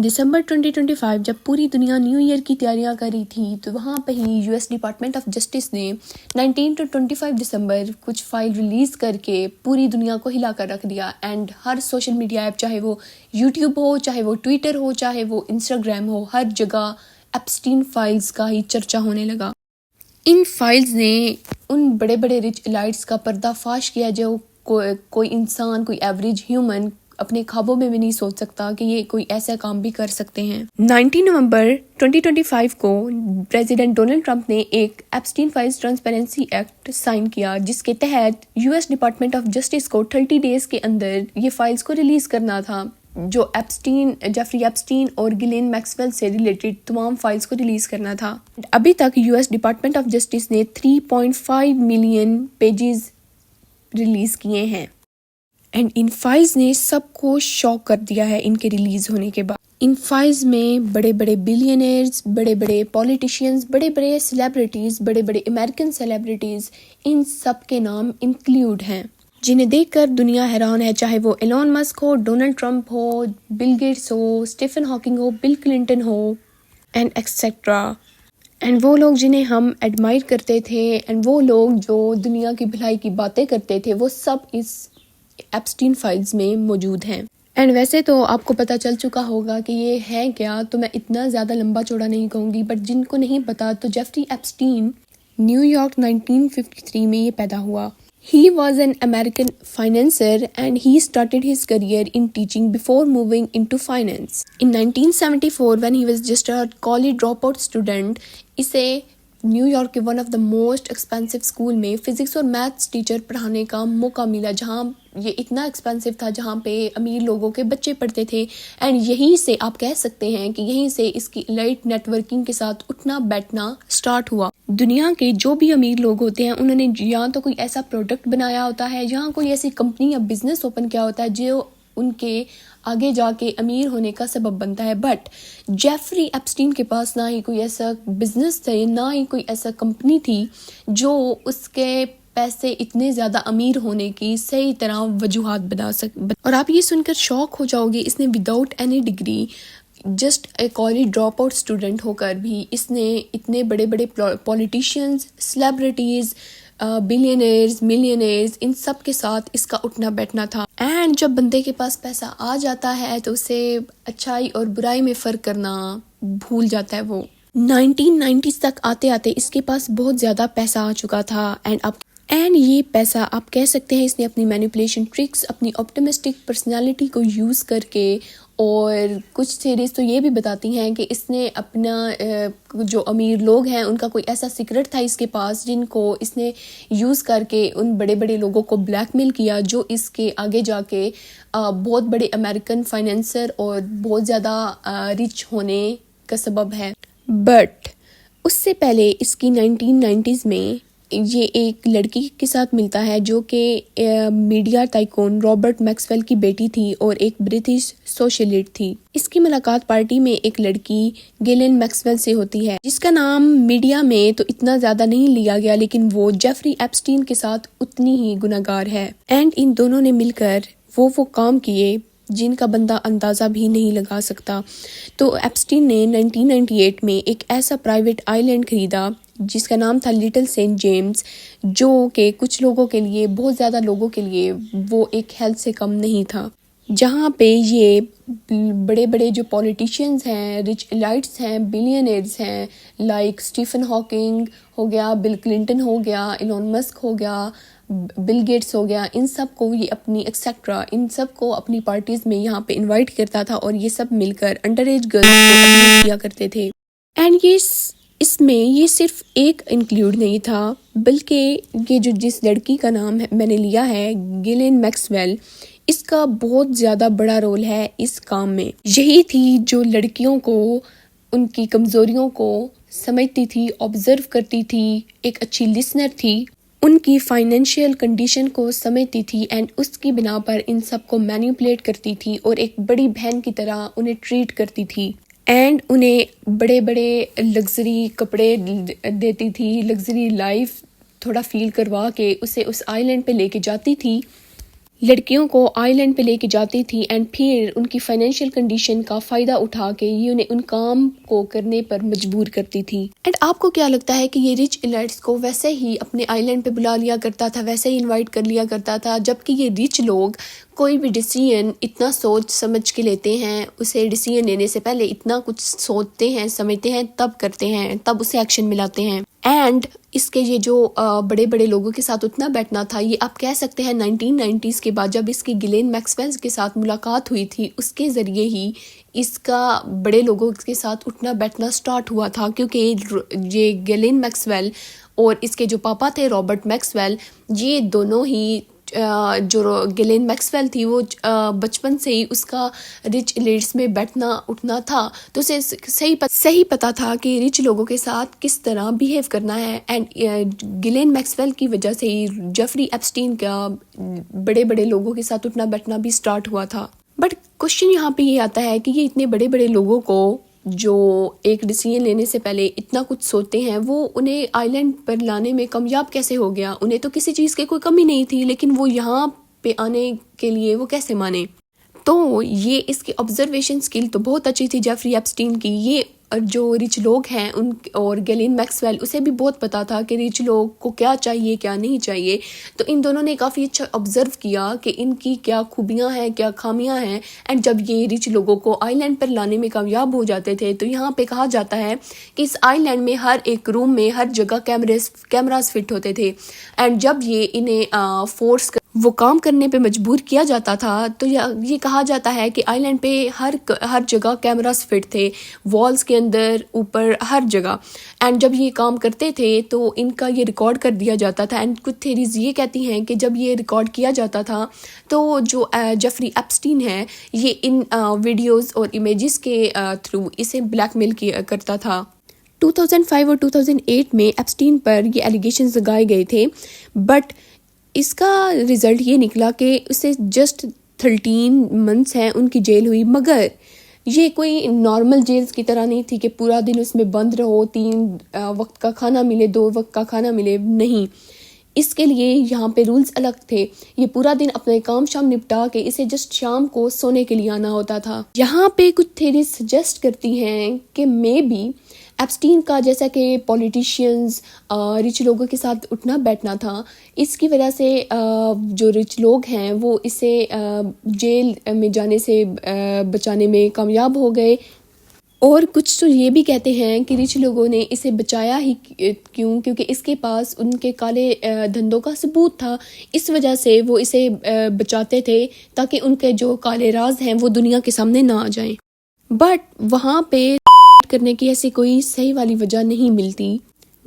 ان دسمبر 2025 جب پوری دنیا نیو ایئر کی تیاریاں کر رہی تھی تو وہاں پہ ہی U S department of justice نے 19 to 25 دسمبر کچھ فائل ریلیز کر کے پوری دنیا کو ہلا کر رکھ دیا. And Hare social media app, چاہے وہ یوٹیوب ہو، چاہے وہ ٹویٹر ہو، چاہے وہ انسٹاگرام ہو، ہر جگہ ایپسٹین فائلز کا ہی چرچا ہونے لگا. ان فائلز نے ان بڑے بڑے رچ الائٹس کا پردہ فاش کیا جو کوئی انسان، کوئی ایوریج ہیومن اپنے خوابوں میں بھی نہیں سوچ سکتا کہ یہ کوئی ایسا کام بھی کر سکتے ہیں. 19 نومبر 2025 کو پریزیڈنٹ ڈونلڈ ٹرمپ نے ایک Epstein files transparency act sign کیا، جس کے تحت U S department of Justice کو 30 ڈیز کے اندر یہ فائلز کو ریلیز کرنا تھا، جو جیفری ایپسٹین اور گلین میکسویل سے ریلیٹڈ تمام فائلز کو ریلیز کرنا تھا. ابھی تک you S department of justice نے 3.5 ملین پیجز ریلیز کیے ہیں. اینڈ ان فائلز نے سب کو شاک کر دیا ہے ان کے ریلیز ہونے کے بعد. ان فائلز میں بڑے بڑے بلینئرز، بڑے بڑے پولیٹیشینز، بڑے بڑے سیلیبریٹیز، بڑے بڑے امریکن سیلیبریٹیز، ان سب کے نام انکلیوڈ ہیں، جنہیں دیکھ کر دنیا حیران ہے، چاہے وہ ایلون مسک ہو، ڈونلڈ ٹرمپ ہو، بل گیٹس ہو، اسٹیفن ہاکنگ ہو، بل کلنٹن ہو، اینڈ ایکسیٹرا. اینڈ وہ لوگ جنہیں ہم ایڈمائر کرتے تھے، اینڈ وہ لوگ جو دنیا کی بھلائی کی باتیں کرتے تھے، وہ سب اس ایپسٹین فائلز میں موجود ہیں. اینڈ ویسے تو آپ کو پتہ چل چکا ہوگا کہ یہ ہے کیا، تو میں اتنا زیادہ لمبا چوڑا نہیں کہوں گی، بٹ جن کو نہیں پتا تو جیفری ایپسٹین نیو یارک 1953 میں یہ پیدا ہوا. He was an American financier and he started his career in teaching before moving into finance. In 1974 when he was just a college dropout student, اسے نیو یارک کے one of the most expensive school میں physics اور maths teacher پڑھانے کا موقع ملا، جہاں یہ اتنا ایکسپینسو تھا، جہاں پہ امیر لوگوں کے بچے پڑھتے تھے. اینڈ یہیں سے آپ کہہ سکتے ہیں کہ یہیں سے اس کی لائٹ نیٹ ورکنگ کے ساتھ اٹھنا بیٹھنا سٹارٹ ہوا. دنیا کے جو بھی امیر لوگ ہوتے ہیں انہوں نے یا تو کوئی ایسا پروڈکٹ بنایا ہوتا ہے، یہاں کوئی ایسی کمپنی یا بزنس اوپن کیا ہوتا ہے جو ان کے آگے جا کے امیر ہونے کا سبب بنتا ہے. بٹ جیفری ایپسٹین کے پاس نہ ہی کوئی ایسا بزنس تھا، نہ ہی کوئی ایسا کمپنی تھی جو اس کے پیسے اتنے زیادہ امیر ہونے کی صحیح طرح وجوہات بتا سکے. اور آپ یہ سن کر شوق ہو جاؤ گے، اس نے without any degree, just a college drop out student ہو کر بھی اس نے اتنے بڑے بڑے پولیٹیشینز، سیلیبریٹیز، بلینئرز، ملینئرز، ان سب کے ساتھ اس کا اٹھنا بیٹھنا تھا. اینڈ جب بندے کے پاس پیسہ آ جاتا ہے تو اسے اچھائی اور برائی میں فرق کرنا بھول جاتا ہے. وہ 1990s تک آتے آتے اس کے پاس بہت زیادہ پیسہ آ چکا تھا. اینڈ یہ پیسہ آپ کہہ سکتے ہیں اس نے اپنی مینیپولیشن ٹرکس، اپنی آپٹمسٹک پرسنالٹی کو یوز کر کے، اور کچھ سیریز تو یہ بھی بتاتی ہیں کہ اس نے اپنا جو امیر لوگ ہیں ان کا کوئی ایسا سیکرٹ تھا اس کے پاس، جن کو اس نے یوز کر کے ان بڑے بڑے لوگوں کو بلیک میل کیا، جو اس کے آگے جا کے بہت بڑے امریکن فائنینسر اور بہت زیادہ رچ ہونے کا سبب ہے. بٹ اس سے پہلے اس کی 1990s میں یہ ایک لڑکی کے ساتھ ملتا ہے جو کہ میڈیا ٹائکون رابرٹ میکسویل کی بیٹی تھی اور ایک برٹش سوشلسٹ تھی. اس کی ملاقات پارٹی میں ایک لڑکی گیلین میکسویل سے ہوتی ہے، جس کا نام میڈیا میں تو اتنا زیادہ نہیں لیا گیا، لیکن وہ جیفری ایپسٹین کے ساتھ اتنی ہی گناہگار ہے. اینڈ ان دونوں نے مل کر وہ کام کیے جن کا بندہ اندازہ بھی نہیں لگا سکتا. تو ایپسٹین نے 1998 میں ایک ایسا پرائیویٹ آئی لینڈ خریدا جس کا نام تھا لٹل سینٹ جیمز، جو کہ کچھ لوگوں کے لیے، بہت زیادہ لوگوں کے لیے وہ ایک ہیل سے کم نہیں تھا، جہاں پہ یہ بڑے بڑے جو پولیٹیشینز ہیں، رچ الائٹس ہیں، بلینئرز ہیں، لائک اسٹیفن ہاکنگ ہو گیا، بل کلنٹن ہو گیا، ایلون مسک ہو گیا، بل گیٹس ہو گیا، ان سب کو یہ اپنی ایکسیٹرا، ان سب کو اپنی پارٹیز میں یہاں پہ انوائٹ کرتا تھا، اور یہ سب مل کر انڈر ایج گرلز کو ابیوز کیا کرتے تھے. اینڈ اس میں یہ صرف ایک انکلیوڈ نہیں تھا، بلکہ یہ جو جس لڑکی کا نام میں نے لیا ہے گیلین میکسویل، اس کا بہت زیادہ بڑا رول ہے اس کام میں. یہی تھی جو لڑکیوں کو، ان کی کمزوریوں کو سمجھتی تھی، آبزرو کرتی تھی، ایک اچھی لسنر تھی، ان کی فائنینشیل کنڈیشن کو سمجھتی تھی، اینڈ اس کی بنا پر ان سب کو مینیپولیٹ کرتی تھی اور ایک بڑی بہن کی طرح انہیں ٹریٹ کرتی تھی. اینڈ انہیں بڑے بڑے لگژری کپڑے دیتی تھی، لگژری لائف تھوڑا فیل کروا کے اسے اس آئی لینڈ پہ لے کے جاتی تھی. لڑکیوں کو آئیلینڈ پہ لے کے جاتی تھی اینڈ پھر ان کی فائنینشیل کنڈیشن کا فائدہ اٹھا کے یہ انہیں ان کام کو کرنے پر مجبور کرتی تھی. اینڈ آپ کو کیا لگتا ہے کہ یہ رچ ایلیٹس کو ویسے ہی اپنے آئیلینڈ پہ بلا لیا کرتا تھا، ویسے ہی انوائٹ کر لیا کرتا تھا، جبکہ یہ رچ لوگ کوئی بھی ڈیسیژن اتنا سوچ سمجھ کے لیتے ہیں، اسے ڈیسیژن لینے سے پہلے اتنا کچھ سوچتے ہیں، سمجھتے ہیں، تب کرتے ہیں، تب اسے ایکشن میں لاتے ہیں. اینڈ اس کے یہ جو بڑے بڑے لوگوں کے ساتھ اٹھنا بیٹھنا تھا، یہ آپ کہہ سکتے ہیں 1990s کے بعد جب اس کی گلین میکسویل کے ساتھ ملاقات ہوئی تھی، اس کے ذریعے ہی اس کا بڑے لوگوں کے ساتھ اٹھنا بیٹھنا سٹارٹ ہوا تھا. کیونکہ یہ گلین میکسویل اور اس کے جو پاپا تھے رابرٹ میکسویل، یہ دونوں ہی جو گلین میکسویل تھی وہ بچپن سے ہی اس کا رچ ایلیٹس میں بیٹھنا اٹھنا تھا، تو اسے صحیح پتا تھا کہ رچ لوگوں کے ساتھ کس طرح بیہیو کرنا ہے. اینڈ گلین میکسویل کی وجہ سے ہی جیفری ایپسٹین کا بڑے بڑے لوگوں کے ساتھ اٹھنا بیٹھنا بھی سٹارٹ ہوا تھا. بٹ کوشچن یہاں پہ یہ آتا ہے کہ یہ اتنے بڑے بڑے لوگوں کو جو ایک ڈیسیژن لینے سے پہلے اتنا کچھ سوچتے ہیں، وہ انہیں آئی لینڈ پر لانے میں کامیاب کیسے ہو گیا؟ انہیں تو کسی چیز کی کوئی کمی نہیں تھی، لیکن وہ یہاں پہ آنے کے لیے وہ کیسے مانے؟ تو یہ اس کی آبزرویشن سکل تو بہت اچھی تھی جیفری ایپسٹین کی. یہ جو رچ لوگ ہیں ان اور گلین میکسویل، اسے بھی بہت پتا تھا کہ رچ لوگ کو کیا چاہیے کیا نہیں چاہیے. تو ان دونوں نے کافی اچھا آبزرو کیا کہ ان کی کیا خوبیاں ہیں کیا خامیاں ہیں. اینڈ جب یہ رچ لوگوں کو آئی لینڈ پر لانے میں کامیاب ہو جاتے تھے، تو یہاں پہ کہا جاتا ہے کہ اس آئی لینڈ میں ہر ایک روم میں ہر جگہ کیمراز فٹ ہوتے تھے. اینڈ جب یہ انہیں فورس وہ کام کرنے پہ مجبور کیا جاتا تھا، تو یہ کہا جاتا ہے کہ آئی لینڈ پہ ہر جگہ کیمراز فٹ تھے، والز کے اندر، اوپر، ہر جگہ. اینڈ جب یہ کام کرتے تھے تو ان کا یہ ریکارڈ کر دیا جاتا تھا. اینڈ کچھ تھیریز یہ کہتی ہیں کہ جب یہ ریکارڈ کیا جاتا تھا تو جو جیفری ایپسٹین ہے، یہ ان ویڈیوز اور امیجز کے تھرو اسے بلیک میل کیا کرتا تھا. 2005 اور 2008 میں ایپسٹین پر یہ ایلیگیشنز لگائے گئے تھے، بٹ اس کا رزلٹ یہ نکلا کہ اسے جسٹ 13 منتھس ہیں ان کی جیل ہوئی. مگر یہ کوئی نارمل جیلز کی طرح نہیں تھی کہ پورا دن اس میں بند رہو، 3 وقت کا کھانا ملے، 2 وقت کا کھانا ملے. نہیں، اس کے لیے یہاں پہ رولز الگ تھے. یہ پورا دن اپنے کام شام نپٹا کے اسے جسٹ شام کو سونے کے لیے آنا ہوتا تھا. یہاں پہ کچھ تھیریز سجیسٹ کرتی ہیں کہ مے بی ایپسٹین کا جیسا کہ پولیٹیشینز رچ لوگوں کے ساتھ اٹھنا بیٹھنا تھا، اس کی وجہ سے جو رچ لوگ ہیں وہ اسے جیل میں جانے سے بچانے میں کامیاب ہو گئے. اور کچھ تو یہ بھی کہتے ہیں کہ رچ لوگوں نے اسے بچایا ہی کیونکہ اس کے پاس ان کے کالے دھندوں کا ثبوت تھا. اس وجہ سے وہ اسے بچاتے تھے تاکہ ان کے جو کالے راز ہیں وہ دنیا کے سامنے نہ آ جائیں. بٹ وہاں پہ کرنے کی ایسی کوئی صحیح والی وجہ نہیں ملتی.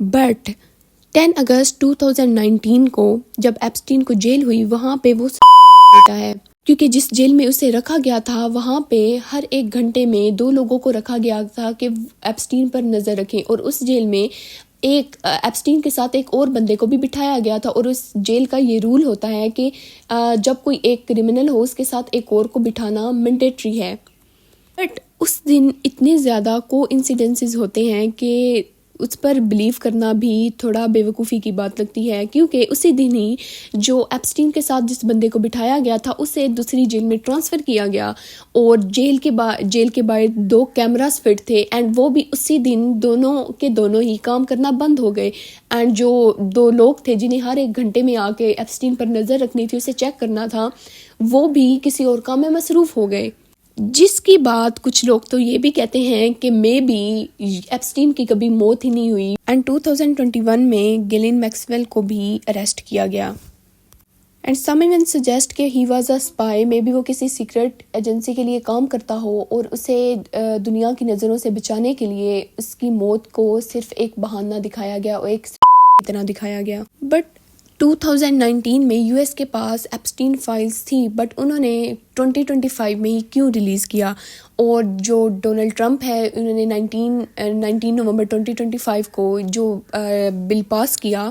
بٹ 10 اگست 2019 کو جب ایپسٹین کو جیل ہوئی، وہاں پہ وہ ہوتا ہے، کیونکہ جس جیل میں اسے رکھا گیا تھا وہاں پہ ہر 1 گھنٹے میں 2 لوگوں کو رکھا گیا تھا کہ ایپسٹین پر نظر رکھیں. اور اس جیل میں ایک ایپسٹین کے ساتھ ایک اور بندے کو بھی بٹھایا گیا تھا. اور اس جیل کا یہ رول ہوتا ہے کہ جب کوئی ایک کرمنل ہو اس کے ساتھ ایک اور کو بٹھانا مینڈیٹری ہے. بٹ اس دن اتنے زیادہ کو انسیڈنسز ہوتے ہیں کہ اس پر بلیو کرنا بھی تھوڑا بے وقوفی کی بات لگتی ہے. کیونکہ اسی دن ہی جو ایپسٹین کے ساتھ جس بندے کو بٹھایا گیا تھا اسے دوسری جیل میں ٹرانسفر کیا گیا، اور جیل کے باہر 2 کیمراز فٹ تھے. اینڈ وہ بھی اسی دن دونوں ہی کام کرنا بند ہو گئے. اینڈ جو 2 لوگ تھے جنہیں ہر 1 گھنٹے میں آ کے ایپسٹین پر نظر رکھنی تھی، اسے چیک کرنا تھا، وہ بھی کسی اور کام میں مصروف ہو گئے. جس کی بات کچھ لوگ تو یہ بھی کہتے ہیں کہ مے بی ایپسٹین کی کبھی موت ہی نہیں ہوئی. اینڈ 2021 میں گلین میکسویل کو بھی اریسٹ کیا گیا. اینڈ سم ایون سجیسٹ کہ he was a spy, maybe وہ کسی سیکرٹ ایجنسی کے لیے کام کرتا ہو اور اسے دنیا کی نظروں سے بچانے کے لیے اس کی موت کو صرف ایک بہانہ دکھایا گیا اور ایک طرح دکھایا گیا. بٹ 2019 میں یو ایس کے پاس ایپسٹین فائلز تھی، بٹ انہوں نے 2025 میں ہی کیوں ریلیز کیا؟ اور جو ڈونلڈ ٹرمپ ہے انہوں نے 19 نومبر 2025 کو جو بل پاس کیا،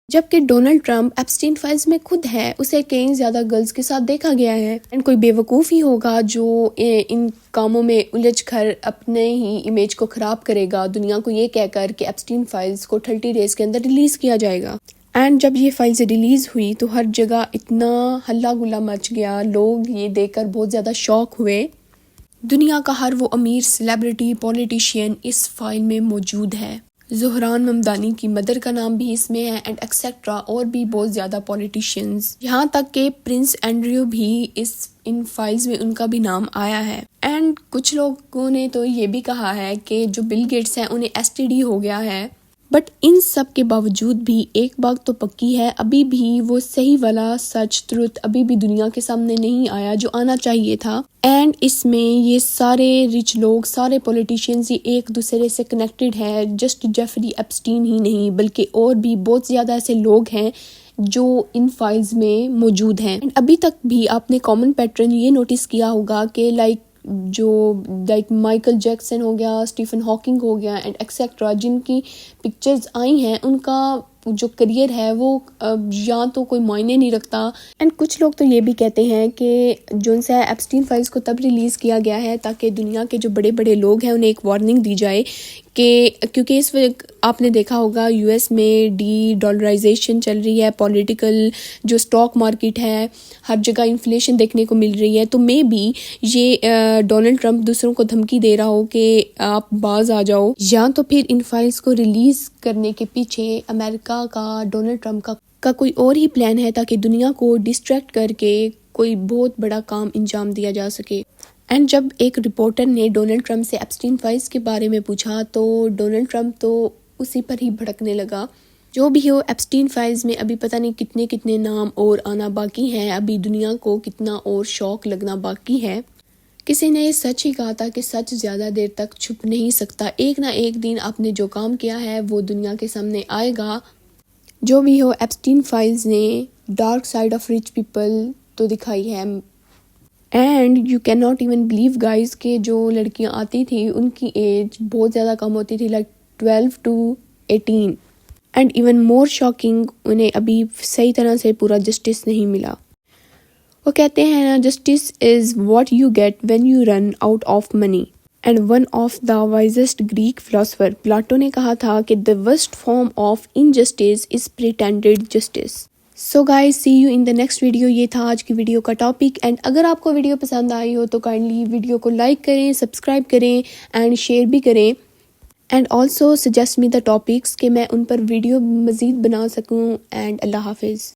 جبکہ ڈونلڈ ٹرمپ ایپسٹین فائلز میں خود ہے، اسے کئی زیادہ گرلز کے ساتھ دیکھا گیا ہے. اینڈ کوئی بے وقوف ہی ہوگا جو ان کاموں میں الجھ کر اپنے ہی امیج کو خراب کرے گا دنیا کو یہ کہہ کر کہ ایپسٹین فائلز کو 30 ڈیز کے اندر ریلیز کیا جائے گا. اینڈ جب یہ فائلز ریلیز ہوئی تو ہر جگہ اتنا ہلا گلا مچ گیا، لوگ یہ دیکھ کر بہت زیادہ شاک ہوئے۔ دنیا کا ہر وہ امیر سیلیبریٹی پولیٹیشین اس فائل میں موجود ہے، زہران ممدانی کی مدر کا نام بھی اس میں ہے اینڈ ایکسیٹرا، اور بھی بہت زیادہ پولیٹیشینز، یہاں تک کہ پرنس اینڈریو بھی ان فائلز میں ان کا بھی نام آیا ہے۔ اینڈ کچھ لوگوں نے تو یہ بھی کہا ہے کہ جو بل گیٹس ہیں انہیں STD ہو گیا ہے، بٹ ان سب کے باوجود بھی ایک بات تو پکی ہے، ابھی بھی وہ صحیح والا سچ ٹروتھ ابھی بھی دنیا کے سامنے نہیں آیا جو آنا چاہیے تھا۔ اینڈ اس میں یہ سارے رچ لوگ، سارے پولیٹیشینز ہی ایک دوسرے سے کنیکٹڈ ہے، جسٹ جیفری ایپسٹین ہی نہیں بلکہ اور بھی بہت زیادہ ایسے لوگ ہیں جو ان فائلز میں موجود ہیں۔ ابھی تک بھی آپ نے کامن پیٹرن یہ نوٹس کیا ہوگا کہ لائک مائیکل جیکسن ہو گیا، اسٹیفن ہاکنگ ہو گیا اینڈ ایکسیٹرا، جن کی پکچرز آئی ہیں ان کا جو کریئر ہے وہ یا تو کوئی معنی نہیں رکھتا۔ اینڈ کچھ لوگ تو یہ بھی کہتے ہیں کہ جو ان سے ایپسٹین فائلز کو تب ریلیز کیا گیا ہے تاکہ دنیا کے جو بڑے بڑے لوگ ہیں انہیں ایک وارننگ دی جائے کہ کیونکہ اس وقت آپ نے دیکھا ہوگا US میں ڈی ڈالرائزیشن چل رہی ہے، پولیٹیکل جو اسٹاک مارکیٹ ہے، ہر جگہ انفلیشن دیکھنے کو مل رہی ہے، تو مے بی یہ ڈونلڈ ٹرمپ دوسروں کو دھمکی دے رہا ہو کہ آپ باز آ جاؤ، یا تو پھر ان فائلز کو ریلیز کرنے کے پیچھے امریکہ کا، ڈونلڈ ٹرمپ کا کوئی اور ہی پلان ہے تاکہ دنیا کو ڈسٹریکٹ کر کے کوئی بہت بڑا کام انجام دیا جا سکے۔ اینڈ جب ایک رپورٹر نے ڈونلڈ ٹرمپ سے ایپسٹین فائلز کے بارے میں پوچھا تو ڈونلڈ ٹرمپ تو اسی پر ہی بھڑکنے لگا۔ جو بھی ہو، ایپسٹین فائلز میں ابھی پتہ نہیں کتنے کتنے نام اور آنا باقی ہیں، ابھی دنیا کو کتنا اور شوق لگنا باقی ہے۔ کسی نے یہ سچ ہی کہا تھا کہ سچ زیادہ دیر تک چھپ نہیں سکتا، ایک نہ ایک دن آپ نے جو کام کیا ہے وہ دنیا کے سامنے آئے گا۔ جو بھی ہو، ایپسٹین فائلز نے dark side of reach people تو دکھائی ہے۔ And you can not even blue guys کہ جو لڑکیاں آتی تھیں ان کی ایج بہت زیادہ کم ہوتی تھی، like 12 to 18، and even more shocking, انہیں ابھی صحیح طرح سے پورا جسٹس نہیں ملا۔ وہ کہتے ہیں نا، justice is what you get when you run out of money. And one of the wisest Greek philosopher Plato نے کہا تھا کہ the worst form of injustice is pretended justice۔ So guys, see you in the next video. یہ تھا آج کی video کا topic, and اگر آپ کو ویڈیو پسند آئی ہو تو کائنڈلی ویڈیو کو لائک کریں، سبسکرائب کریں اینڈ شیئر بھی کریں، and also suggest me the topics کہ میں ان پر ویڈیو مزید بنا سکوں، اینڈ اللہ حافظ۔